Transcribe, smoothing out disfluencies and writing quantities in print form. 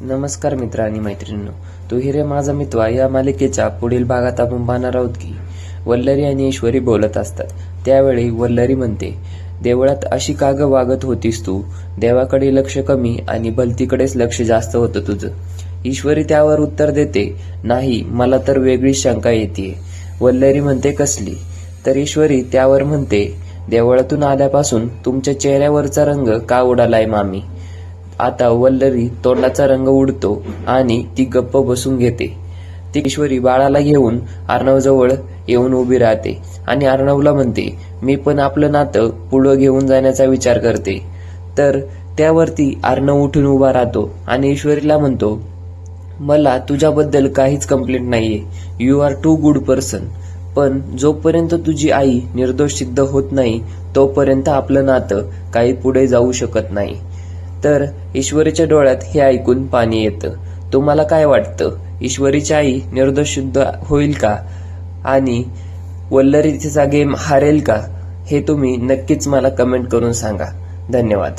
नमस्कार मित्र आणि मैत्रिणींनो, तू हिरे माझा मित्र या मालिकेच्या पुढील भागात आपण पाहणार आहोत की वल्लरी आणि ईश्वरी बोलत असतात. त्यावेळी वल्लरी म्हणते, देवळात अशी का ग वागत होतीस तू? देवाकडे लक्ष कमी आणि भलतीकडेच लक्ष जास्त होतं तुझं. ईश्वरी त्यावर उत्तर देते, नाही, मला तर वेगळीच शंका येते. वल्लरी म्हणते, कसली? तर ईश्वरी त्यावर म्हणते, देवळातून आल्यापासून तुमच्या चेहऱ्यावरचा रंग का उडालाय मामी? आता वल्लरी तोंडाचा रंग उडतो आणि ती गप्प बसून घेते. ती ईश्वरी बाळाला घेऊन अर्णवजवळ येऊन उभी राहते आणि अर्णवला म्हणते, मी पण आपलं नातं पुढं घेऊन जाण्याचा विचार करते. तर त्यावरती अर्णव उठून उभा राहतो आणि ईश्वरीला म्हणतो, मला तुझ्याबद्दल काहीच कंप्लेंट नाहीये. You are too good person. पण जोपर्यंत तुझी आई निर्दोष सिद्ध होत नाही तोपर्यंत आपलं नातं काही पुढे जाऊ शकत नाही. तर ईश्वरीच्या डोळ्यात हे ऐकून पाणी येतं. तुम्हाला काय वाटतं, ईश्वरीची आई निर्दोष सिद्ध होईल का आणि वल्लरी तिचा गेम हारेल का? हे तुम्ही नक्कीच मला कमेंट करून सांगा. धन्यवाद.